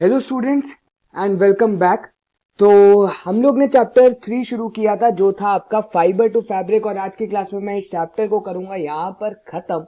Hello students and welcome back. तो हम लोग ने चैप्टर 3 शुरू किया था जो था आपका फाइबर टू फैब्रिक, और आज की क्लास में मैं इस चैप्टर को करूंगा यहाँ पर खत्म।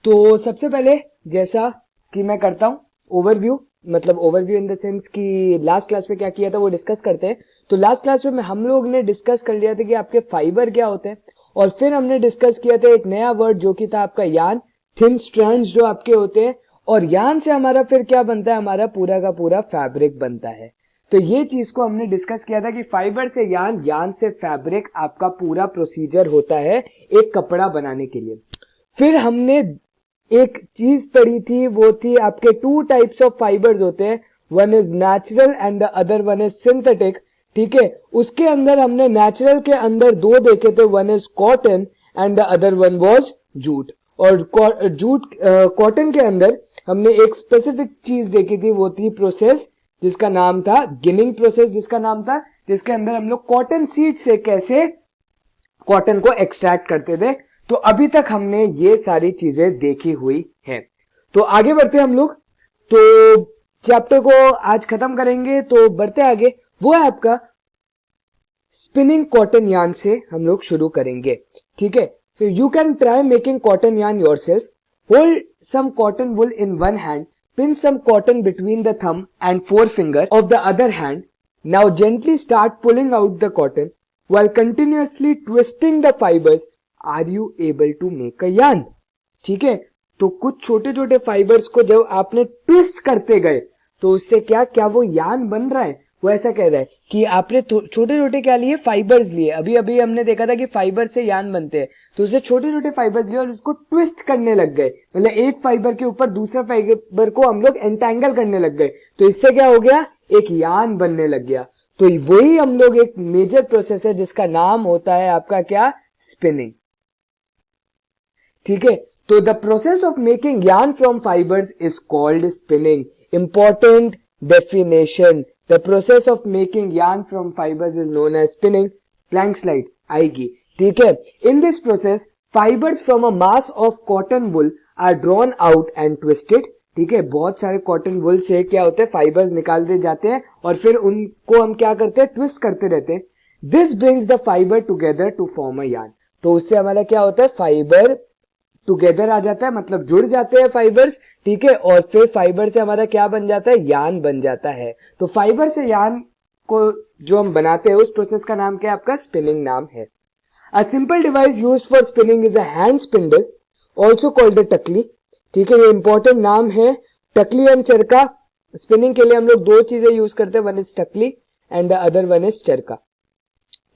तो सबसे पहले जैसा कि मैं करता हूँ ओवरव्यू, मतलब ओवरव्यू इन द सेंस कि लास्ट क्लास में क्या किया था वो डिस्कस करते हैं। तो लास्ट क्लास में हम लोग ने डिस्कस कर लिया था कि आपके फाइबर क्या होते हैं, और फिर हमने डिस्कस किया था एक नया वर्ड जो कि था आपका यान, थिन स्ट्रैंड्स जो आपके होते हैं, और यान से हमारा फिर क्या बनता है, हमारा पूरा का पूरा फैब्रिक बनता है। तो ये चीज को हमने डिस्कस किया था कि फाइबर से यान, यान से फैब्रिक, आपका पूरा प्रोसीजर होता है एक कपड़ा बनाने के लिए। फिर हमने एक चीज पढ़ी थी, वो थी आपके टू टाइप्स ऑफ फाइबर्स होते हैं, one is natural and the other one is synthetic. ठीक है, उसके अंदर हमने नेचुरल के अंदर दो देखे थे, one is cotton and the other one was jute. और जूट कॉटन के अंदर हमने एक स्पेसिफिक चीज देखी थी, वो थी प्रोसेस जिसका नाम था गिनिंग प्रोसेस, जिसके अंदर हम लोग कॉटन सीड से कैसे कॉटन को एक्सट्रैक्ट करते थे। तो अभी तक हमने ये सारी चीजें देखी हुई है। तो आगे बढ़ते हम लोग, तो चैप्टर को आज खत्म करेंगे। तो बढ़ते आगे, वो है आपका स्पिनिंग कॉटन यार्न से हम लोग शुरू करेंगे। ठीक है, so you can try making cotton yarn yourself. Hold some cotton wool in one hand, pin some cotton between the thumb and forefinger of the other hand. Now gently start pulling out the cotton while continuously twisting the fibers. Are you able to make a yarn? ठीक है, तो कुछ छोटे छोटे fibres को जब आपने twist करते गए तो उससे क्या वो यार्न बन रहा है। वो ऐसा कह रहा है कि आपने छोटे छोटे क्या लिए, फाइबर्स लिए। अभी अभी हमने देखा था कि फाइबर से यार्न बनते हैं, तो उससे छोटे छोटे फाइबर्स लिए और उसको ट्विस्ट करने लग गए, मतलब एक फाइबर के ऊपर दूसरा फाइबर को हम लोग एंटेंगल करने लग गए। तो इससे क्या हो गया, एक यार्न बनने लग गया। तो वही हम लोग एक मेजर प्रोसेस है जिसका नाम होता है आपका क्या, स्पिनिंग। ठीक है, तो the process of making yarn from fibres is called spinning. Important definition, the process of making yarn from fibres is known as spinning. Blank slide आएगी। ठीक है, in this process fibres from a mass of cotton wool are drawn out and twisted. ठीक है, बहुत सारे cotton wool से क्या होते हैं, फाइबर्स निकाल दिए जाते हैं और फिर उनको हम क्या करते हैं, ट्विस्ट करते रहते हैं। This brings the fibre together to form a yarn. तो उससे हमारा क्या होता है, फाइबर टुगेदर आ जाता है, मतलब जुड़ जाते हैं फाइबर्स। ठीक है, और फिर फाइबर से हमारा क्या बन जाता है, यार्न बन जाता है। तो फाइबर से यार्न को जो हम बनाते हैं उस प्रोसेस का नाम क्या है, आपका स्पिनिंग नाम है। A simple device used for spinning is a hand spindle, also called the takli. ठीक है, ये इंपॉर्टेंट नाम है, टकली एंड चरखा। स्पिनिंग के लिए हम लोग दो चीजें यूज करते हैं, one is takli and the other one is charkha.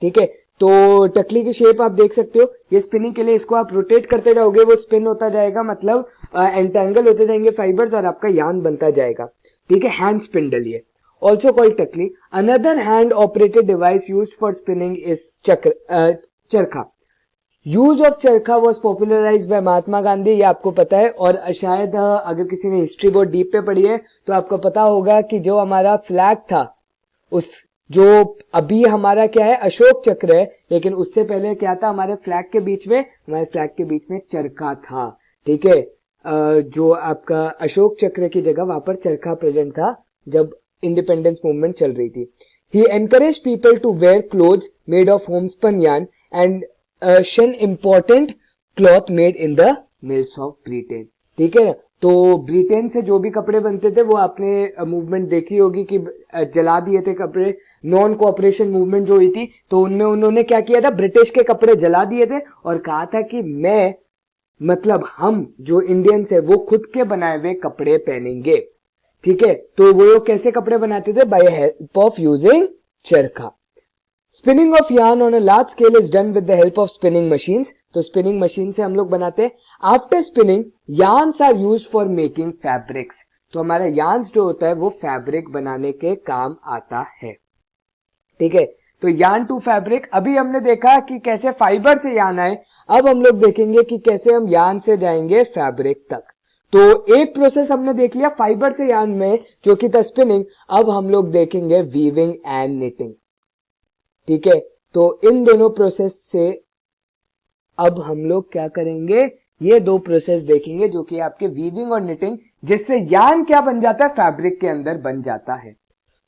ठीक है, तो टकली की शेप आप देख सकते हो, ये स्पिनिंग के लिए, इसको आप रोटेट करते जाओगे वो स्पिन होता जाएगा, मतलब एंटेंगल होते जाएंगे फाइबर्स और आपका यार्न बनता जाएगा। ठीक है, हैंड स्पिंडल ये, also called takli. Another hand operated device use for spinning is charkha. Use of charkha was popularised by Mahatma Gandhi, ये आपको पता है। और शायद अगर किसी ने हिस्ट्री बहुत डीप पे पढ़ी है तो आपको पता होगा कि जो हमारा फ्लैग था, उस जो अभी हमारा क्या है, अशोक चक्र है, लेकिन उससे पहले क्या था हमारे फ्लैग के बीच में, हमारे फ्लैग के बीच में चरखा था। ठीक है, जो आपका अशोक चक्र की जगह वहां पर चरखा प्रेजेंट था जब इंडिपेंडेंस मूवमेंट चल रही थी। He encourage people to wear clothes made of homespun yarn and shun important cloth made in the mills of Britain. ठीक है, तो ब्रिटेन से जो भी कपड़े बनते थे वो आपने मूवमेंट देखी होगी कि जला दिए थे कपड़े, नॉन कोऑपरेशन मूवमेंट जो हुई थी, तो उनमें उन्होंने क्या किया था, ब्रिटिश के कपड़े जला दिए थे और कहा था कि मैं, मतलब हम जो इंडियंस है वो खुद के बनाए हुए कपड़े पहनेंगे। ठीक है, तो वो कैसे कपड़े बनाते थे, by help of using charkha. Spinning of yarn on a large scale is done with the help of spinning machines. तो स्पिनिंग मशीन से हम लोग बनाते हैं। After spinning yarns are used for making fabrics. तो हमारा यार्न्स जो होता है वो फैब्रिक बनाने के काम आता है। ठीक है, तो यार्न टू फैब्रिक, अभी हमने देखा कि कैसे फाइबर से यार्न आए, अब हम लोग देखेंगे कि कैसे हम यार्न से जाएंगे फैब्रिक तक। तो एक प्रोसेस हमने देख लिया फाइबर से यार्न में जो कि था स्पिनिंग, अब हम लोग देखेंगे वीविंग एंड निटिंग। ठीक है, तो इन दोनों प्रोसेस से अब हम लोग क्या करेंगे, ये दो प्रोसेस देखेंगे जो कि आपके वीविंग और निटिंग, जिससे यान क्या बन जाता है, फैब्रिक के अंदर बन जाता है।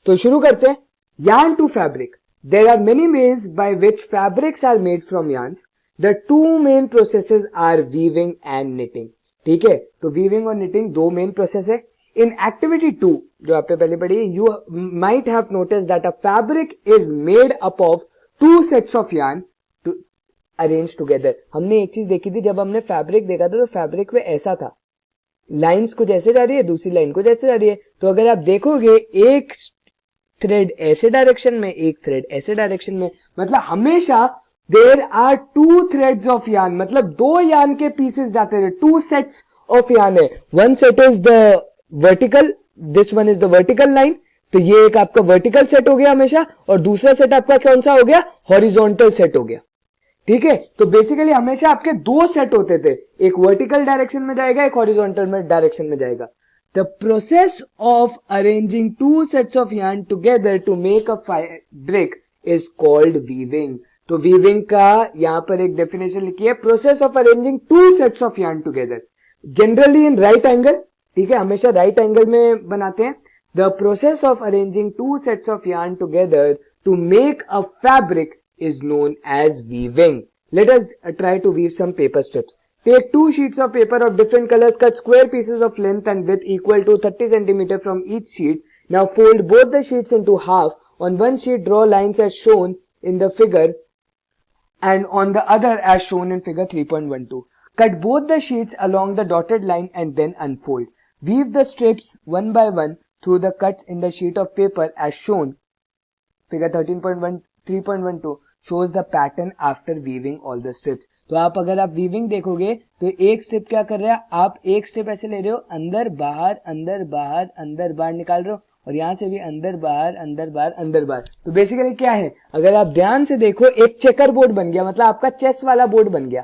तो शुरू करते हैं। Yarn to fabric, there are many ways by which fabrics are made from yarns. The two main processes are weaving and knitting. ठीक है, तो वीविंग और निटिंग दो मेन प्रोसेस है। इन एक्टिविटी 2 जो आपने पहले पढ़ी, you might have notice that a fabric is made up of two sets of yarn to arrange together. हमने एक चीज देखी थी, जब हमने फैब्रिक देखा था तो फैब्रिक में ऐसा था, लाइंस कुछ ऐसे जा रही है, दूसरी लाइन कुछ ऐसे जा रही है। तो अगर आप देखोगे एक थ्रेड ऐसे डायरेक्शन में, एक थ्रेड ऐसे डायरेक्शन में, मतलब हमेशा there are two threads of yarn, मतलब दो यार्न के पीसेस जाते हैं, टू सेट्स ऑफ यार्न है। One set is the vertical, this one is the vertical line, तो ये एक आपका वर्टिकल सेट हो गया हमेशा, और दूसरा सेट आपका कौन सा हो गया, हॉरिजॉन्टल सेट हो गया। ठीक है, तो बेसिकली हमेशा आपके दो सेट होते थे, एक वर्टिकल डायरेक्शन में जाएगा, एक हॉरिजॉन्टल में डायरेक्शन में जाएगा। The process of arranging two sets of yarn together to make a fabric is called weaving. तो वीविंग का यहां पर एक डेफिनेशन लिखी है, process of arranging two sets of yarn together, generally in right angle. ठीक है, हमेशा राइट एंगल में बनाते हैं। The process of arranging two sets of yarn together to make a fabric is known as weaving. Let us try to weave some paper strips. Take two sheets of paper of different colors, cut square pieces of length and width equal to 30 cm from each sheet. Now fold both the sheets into half. On one sheet draw lines as shown in the figure and on the other as shown in figure 3.12. Cut both the sheets along the dotted line and then unfold. Weave the strips one by one through the cuts in the sheet of paper as shown. Figure 3.12 shows the pattern after weaving all the strips. तो आप अगर आप weaving देखोगे तो एक strip क्या कर रहा है, आप एक स्ट्रिप ऐसे ले रहे हो, अंदर बाहर अंदर बाहर अंदर बाहर निकाल रहे हो, और यहां से भी अंदर बाहर अंदर बाहर अंदर बाहर। तो बेसिकली क्या है, अगर आप ध्यान से देखो, एक चेकर बोर्ड बन गया, मतलब आपका चेस वाला बोर्ड बन गया।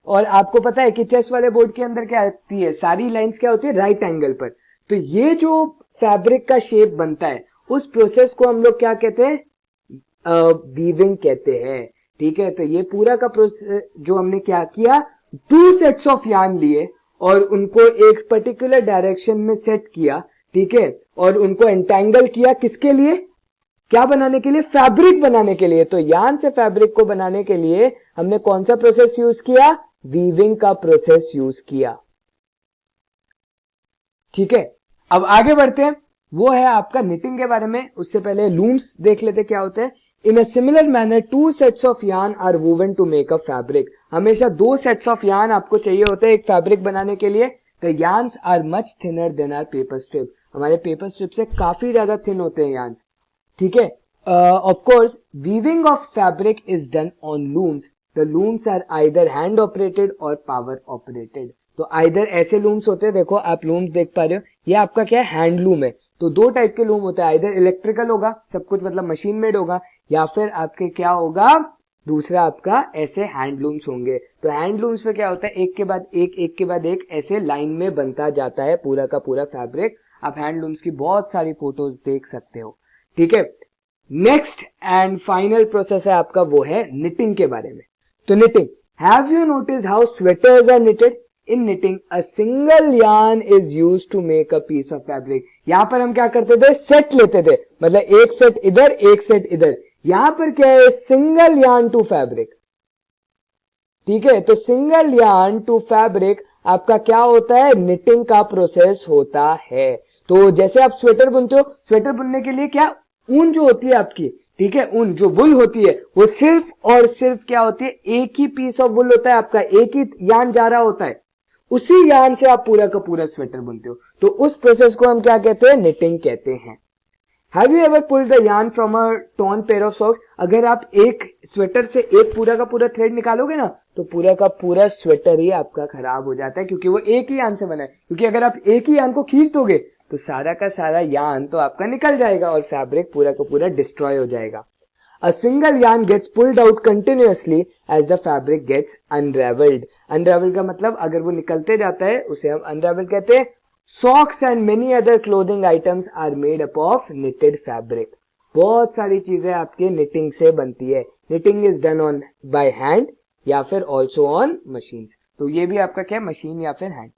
और आपको पता है कि चेस वाले बोर्ड के अंदर क्या होती है, सारी लाइंस क्या होती है, राइट एंगल पर। तो ये जो फैब्रिक का शेप बनता है, उस प्रोसेस को हम लोग क्या कहते हैं, वीविंग कहते हैं। ठीक है, तो ये पूरा का प्रोसेस जो हमने क्या किया, टू सेट्स ऑफ यार्न लिए और उनको एक पर्टिकुलर डायरेक्शन में सेट किया। ठीक है, और उनको एंटेंगल किया, किसके लिए, क्या बनाने के लिए, फैब्रिक बनाने के लिए। तो यार्न से फैब्रिक को बनाने के लिए हमने कौन सा प्रोसेस यूज किया, वीविंग का प्रोसेस यूज किया। ठीक है, अब आगे बढ़ते हैं, वो है आपका निटिंग के बारे में। उससे पहले लूम्स देख लेते क्या होते हैं। In a similar manner, two sets of yarn are woven to make a fabric. हमेशा दो सेट्स ऑफ yarn आपको चाहिए होते हैं एक फैब्रिक बनाने के लिए। The yarns are much thinner than our paper strip. हमारे पेपर स्ट्रिप से काफी ज्यादा थिन होते हैं yarns. ठीक है, of course, weaving of fabric is done on looms. The looms are either hand operated or power operated. तो either ऐसे लूम्स होते हैं, देखो आप लूम्स देख पा रहे हो, ये आपका क्या है, हैंड लूम है। तो दो टाइप के लूम होते हैं, आइदर इलेक्ट्रिकल होगा, सब कुछ मतलब मशीन मेड होगा, या फिर आपके क्या होगा, दूसरा आपका ऐसे हैंडलूम्स होंगे। तो हैंडलूम्स में क्या होता है, एक के बाद एक ऐसे लाइन में बनता जाता है पूरा का पूरा फैब्रिक। आप हैंडलूम्स की बहुत सारी फोटोज देख सकते हो। ठीक है, नेक्स्ट एंड फाइनल प्रोसेस है आपका, वो है निटिंग के बारे में। तो knitting, have you noticed how sweaters are knitted? In knitting, a single yarn is used to make a piece of fabric. यहां पर हम क्या करते थे, सेट लेते थे, मतलब एक सेट इधर एक सेट इधर। यहां पर क्या है, सिंगल yarn टू फैब्रिक। ठीक है, तो सिंगल yarn टू फैब्रिक आपका क्या होता है, निटिंग का प्रोसेस होता है। तो जैसे आप स्वेटर बुनते हो, स्वेटर बुनने के लिए क्या, ऊन जो होती है आपकी, ठीक है, ऊन जो वुल होती है, वो सिर्फ और सिर्फ क्या होती है, एक ही पीस ऑफ वुल होता है आपका, एक ही यार्न जा रहा होता है, उसी यार्न से आप पूरा का पूरा स्वेटर बुनते हो। तो उस प्रोसेस को हम क्या कहते हैं, निटिंग कहते हैं। Have you ever pulled the yarn from a torn pair of socks? अगर आप एक स्वेटर से एक पूरा का पूरा थ्रेड निकालोगे ना, तो पूरा का पूरा स्वेटर ही आपका खराब हो जाता है, क्योंकि वो एक ही यार्न से बना है। क्योंकि अगर आप एक ही यार्न को खींच दोगे तो सारा का सारा यार्न तो आपका निकल जाएगा और फैब्रिक पूरा का पूरा डिस्ट्रॉय हो जाएगा। A single yarn gets pulled out continuously as the fabric gets unraveled. Unraveled का मतलब अगर वो निकलते जाता है उसे हम unravel कहते हैं। Socks and many other clothing items are made up of knitted fabric. बहुत सारी चीजें आपके knitting से बनती है। Knitting is done on by hand. या फिर ऑल्सो ऑन मशीन्स। तो ये भी आपका क्या है, मशीन या फिर हैंड।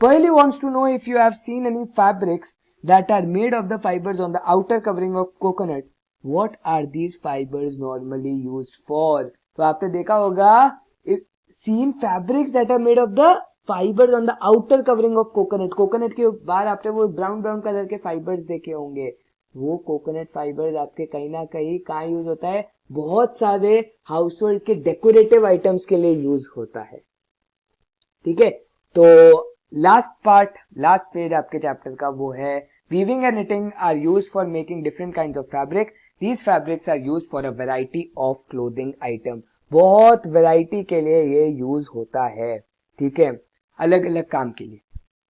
पहली wants to know if you have seen any fabrics that are made of the fibers on the outer covering of coconut. What are these fibers normally used for? तो आपने देखा होगा seen fabrics that are made of the fibers on the outer covering of coconut. Coconut के बाहर आपने वो brown brown colour के fibres देखे होंगे। वो कोकोनट फाइबर्स आपके कहीं ना कहीं कहाँ यूज होता है, बहुत सारे हाउस होल्ड के डेकोरेटिव आइटम्स के लिए यूज होता है। ठीक है, तो लास्ट पेज आपके चैप्टर का वो है weaving and knitting are used for making different kinds of fabric. These fabrics are used for a variety of clothing item. बहुत वैरायटी के लिए ये यूज होता है, ठीक है, अलग अलग काम के लिए।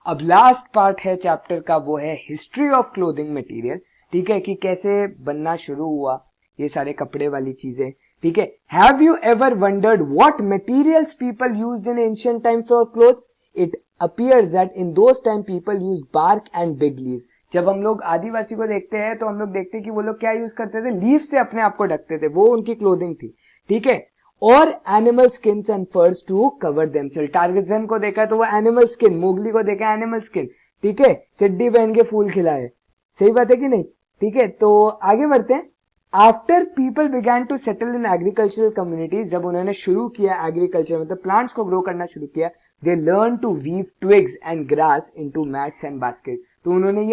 अब लास्ट पार्ट है चैप्टर का, वो है हिस्ट्री ऑफ क्लोथिंग मटेरियल। ठीक है, कि कैसे बनना शुरू हुआ ये सारे कपड़े वाली चीजें। ठीक है, have you ever wondered what materials people used in ancient time for clothes? It appears that in those time people use bark and big leaves. जब हम लोग आदिवासी को देखते हैं तो हम लोग देखते हैं कि वो लोग क्या यूज करते थे, लीफ से अपने आप को ढकते थे, वो उनकी क्लोथिंग थी। ठीक है, और एनिमल स्किन्स एंड फर्स टू कवर देमसेल्फ। टारगेटसन को देखा तो वो एनिमल स्किन, मोगली को देखा एनिमल स्किन। ठीक है, चड्डी पहन के फूल खिलाए, सही बात है कि नहीं? ठीक है, तो आगे बढ़ते हैं। After people began to settle in agricultural communities, जब उन्होंने शुरू किया एग्रीकल्चर मतलब प्लांट्स को ग्रो करना शुरू किया, they learn to weave twigs and grass into mats and basket. तो उन्होंने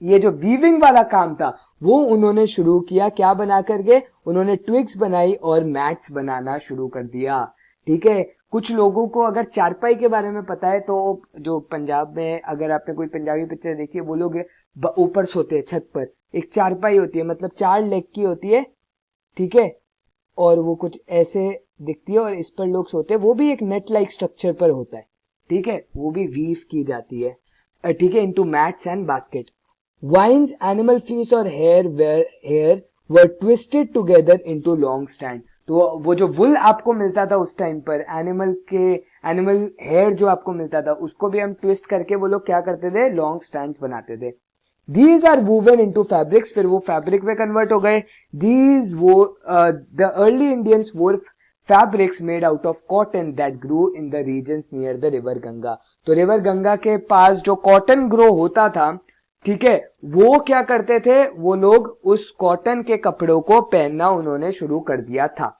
ये जो वीविंग वाला काम था वो उन्होंने शुरू किया, क्या बना करके? उन्होंने ट्विग्स बनाई और मैट्स बनाना शुरू कर दिया। ठीक है, कुछ लोगों को अगर चारपाई के बारे में पता है तो जो पंजाब में अगर आपने कोई पंजाबी पिक्चर देखी है, वो लोग ऊपर सोते हैं छत पर, एक चारपाई होती है, मतलब 4 लेग की होती है। ठीक है, और वो कुछ ऐसे दिखती है और इस पर लोग सोते हैं, वो भी एक नेट लाइक स्ट्रक्चर पर होता है। ठीक है, वो भी वीव की जाती है। ठीक है, into mats and basket. Vines, animal fleece और hair were twisted together into long stand. तो वो जो वुल आपको मिलता था उस टाइम पर, एनिमल हेयर जो आपको मिलता था, उसको भी हम ट्विस्ट करके वो लोग क्या करते थे, लॉन्ग स्टैंड बनाते थे। These are woven into fabrics, फिर वो फैब्रिक में कन्वर्ट हो गए। The early Indians wore fabrics made out of cotton that grew in the regions near the river Ganga. तो रिवर गंगा के पास जो कॉटन ग्रो होता था, ठीक है, वो क्या करते थे, वो लोग उस कॉटन के कपड़ों को पहनना उन्होंने शुरू कर दिया था।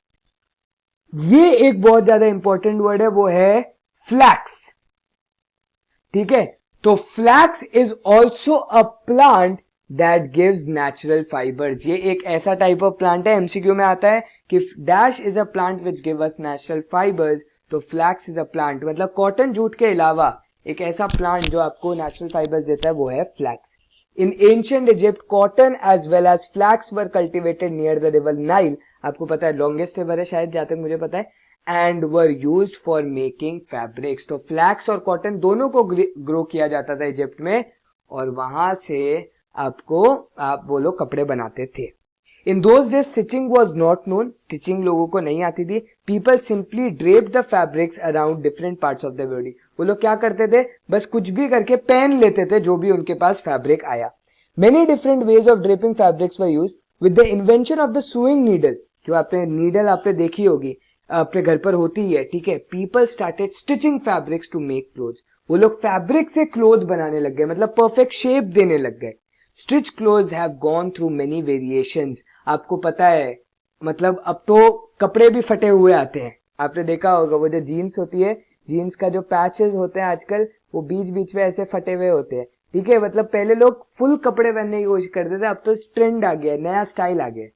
ये एक बहुत ज्यादा इंपॉर्टेंट वर्ड है, वो है फ्लैक्स। ठीक है, तो flax is also a plant that gives natural fibres. ये एक ऐसा टाइप ऑफ प्लांट है, एमसीक्यू में आता है कि dash is a plant which give us natural fibres. तो फ्लैक्स इज अ प्लांट, मतलब कॉटन जूट के अलावा एक ऐसा प्लांट जो आपको नेचुरल फाइबर्स देता है, वो है flax. In ancient Egypt cotton as well as flax were cultivated near the river Nile. आपको पता है लॉन्गेस्ट रिवर है शायद, जहां तक मुझे पता है। And were used for making fabrics. तो फ्लैक्स और कॉटन दोनों को ग्रो किया जाता था इजिप्ट में, और वहां से आप वो लोग कपड़े बनाते थे। In those days stitching was not known, stitching लोगों को नहीं आती थी। People simply drape the fabrics around different parts of the body. वो लोग क्या करते थे, बस कुछ भी करके पहन लेते थे जो भी उनके पास फैब्रिक आया। Many different ways of draping fabrics were used with the invention of the sewing needle. जो आपने नीडल आपने देखी होगी, अपने घर पर होती है। ठीक है, people started stitching fabrics to make clothes. वो लोग फैब्रिक से क्लोथ बनाने लग गए, मतलब परफेक्ट शेप देने लग गए। Stitch clothes have gone through many variations. आपको पता है, मतलब अब तो कपड़े भी फटे हुए आते हैं। आपने देखा होगा वो जो जीन्स होती है, जीन्स का जो पैचेस होते हैं आजकल, वो बीच बीच में ऐसे फटे हुए होते हैं। ठीक है, मतलब पहले लोग फुल कपड़े पहनने की कोशिश करते थे, अब तो ट्रेंड आ गया, नया स्टाइल आ गया।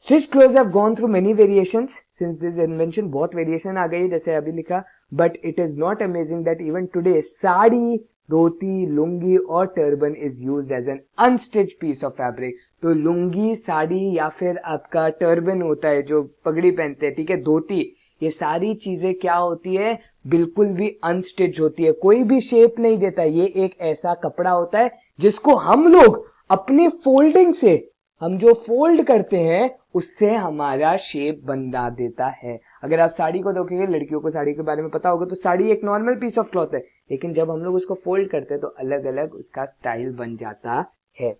Stitch clothes have gone through many variations since this invention. बहुत वेरिएशन आ गई, जैसे अभी लिखा, but it is not amazing that even today sari, धोती, लुंगी और turban is used as an unstitched piece of fabric. तो लुंगी, साड़ी या फिर आपका टर्बन होता है जो पगड़ी पहनते हैं, ठीक है, धोती, ये सारी चीजें क्या होती है, बिल्कुल भी अनस्टिच होती है, कोई भी शेप नहीं देता। ये एक ऐसा कपड़ा होता है जिसको हम लोग अपनी फोल्डिंग से, हम जो फोल्ड करते हैं उससे हमारा शेप बना देता है। अगर आप साड़ी को देखोगे, लड़कियों को साड़ी के बारे में पता होगा, तो साड़ी एक नॉर्मल पीस ऑफ क्लॉथ है, लेकिन जब हम लोग उसको फोल्ड करते हैं तो अलग अलग उसका स्टाइल बन जाता है।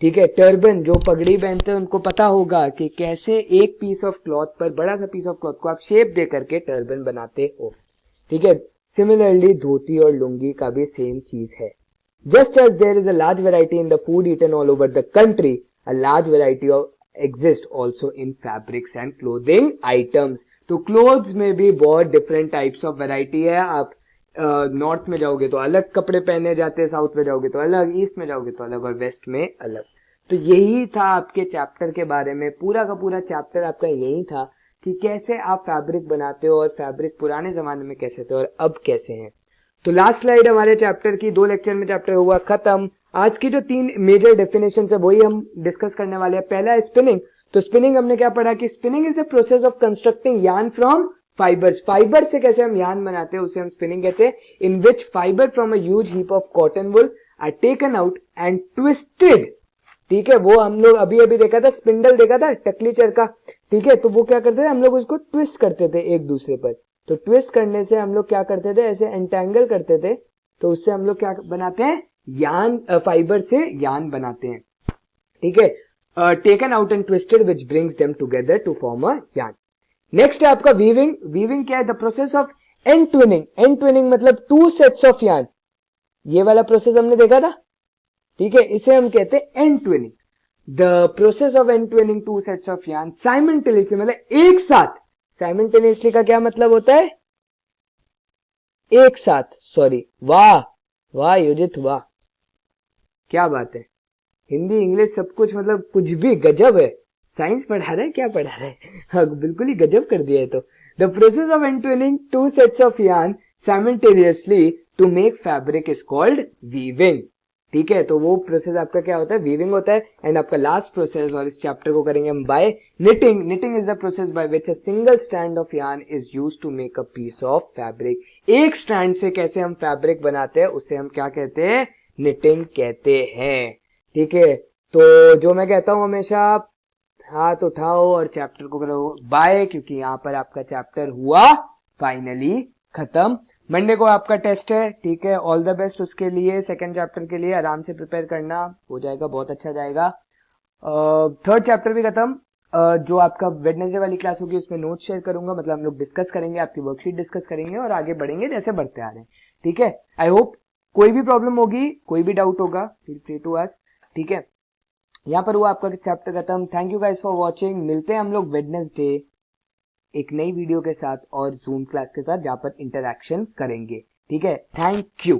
ठीक है, टर्बन जो पगड़ी पहनते हैं उनको पता होगा कि कैसे एक पीस ऑफ क्लॉथ पर, बड़ा सा पीस ऑफ क्लॉथ को आप शेप दे करके टर्बन बनाते हो। ठीक है, सिमिलरली धोती और लुंगी का भी सेम चीज है। Just as there is a large variety in the food eaten all over the country, a large variety of exist also in fabrics and clothing items। तो क्लोथ्स में भी बहुत डिफरेंट टाइप्स ऑफ वैरायटी है। आप north में जाओगे तो अलग कपड़े पहने जाते हैं, साउथ में जाओगे तो अलग, ईस्ट में जाओगे तो अलग और वेस्ट में अलग। तो यही था आपके चैप्टर के बारे में, पूरा का पूरा चैप्टर आपका यही था कि कैसे आप फैब्रिक बनाते हो और फैब्रिक पुराने जमाने में कैसे थे और अब कैसे हैं। तो लास्ट स्लाइड हमारे चैप्टर की, 2 लेक्चर में चैप्टर हुआ खत्म। आज की जो 3 मेजर डेफिनेशन है वही हम डिस्कस करने वाले हैं। पहला है स्पिनिंग। तो स्पिनिंग हमने क्या पढ़ा कि spinning is the process of constructing yarn from fibres. Fibre से कैसे हम यार्न बनाते हैं उसे हम स्पिनिंग कहते हैं। In which fibre from a huge heap of cotton wool are taken out and twisted. ठीक है, वो हम लोग अभी अभी देखा था, स्पिंडल देखा था टकली चरखा। ठीक है, तो वो क्या करते थे, हम लोग उसको ट्विस्ट करते थे एक दूसरे पर। तो ट्विस्ट करने से हम लोग क्या करते थे, ऐसे एंटेंगल करते थे, तो उससे हम लोग क्या बनाते हैं, यार्न, फाइबर से यार्न बनाते हैं। ठीक है, taken out and twisted which brings them together to form a yarn. Next है आपका वीविंग। वीविंग क्या है, the process of and twining. And twining मतलब 2 सेट्स ऑफ यार्न, ये वाला प्रोसेस हमने देखा था। ठीक है, इसे हम कहते हैं and twinning. The process of and twinning 2 sets of yarn simultaneously, मतलब एक साथ। साइमल्टेनियसली का क्या मतलब होता है, एक साथ। सॉरी, वाह वाह युजित, वाह, क्या बात है, हिंदी इंग्लिश सब कुछ, मतलब कुछ भी गजब है। साइंस पढ़ा रहे हैं, क्या पढ़ा रहे हैं, हाँ, बिल्कुल ही गजब कर दिया है। तो the process of entwining 2 sets of yarn simultaneously to make fabric is called weaving. ठीक है, तो वो प्रोसेस आपका क्या होता है, वीविंग होता है। एंड आपका लास्ट प्रोसेस, और इस चैप्टर को करेंगे हम by knitting. Knitting is the process by which a single strand of yarn is used to make a piece of fabric. एक स्ट्रैंड से कैसे हम फैब्रिक बनाते हैं उसे हम क्या कहते हैं, निटिंग कहते हैं। ठीक है, तो जो मैं कहता हूं हमेशा, हाथ उठाओ और चैप्टर को करो बाय, क्योंकि यहां पर आपका चैप्टर हुआ फाइनली खत्म। मंडे को आपका टेस्ट है। ठीक है, ऑल द बेस्ट उसके लिए, सेकंड चैप्टर के लिए आराम से प्रिपेयर करना, हो जाएगा, बहुत अच्छा जाएगा। थर्ड चैप्टर भी खत्म। जो आपका वेडनेसडे वाली क्लास होगी उसमें नोट शेयर करूंगा, मतलब हम लोग डिस्कस करेंगे, आपकी वर्कशीट डिस्कस करेंगे और आगे बढ़ेंगे जैसे बढ़ते आ रहे हैं। ठीक है, आई होप कोई भी प्रॉब्लम होगी, कोई भी डाउट होगा, फील फ्री टू आस्क। ठीक है, यहाँ पर हुआ आपका चैप्टर खत्म। Thank you guys for watching. मिलते हैं हम लोग वेडनेसडे एक नई वीडियो के साथ और जूम क्लास के साथ, जहां पर इंटरैक्शन करेंगे। ठीक है, थैंक यू।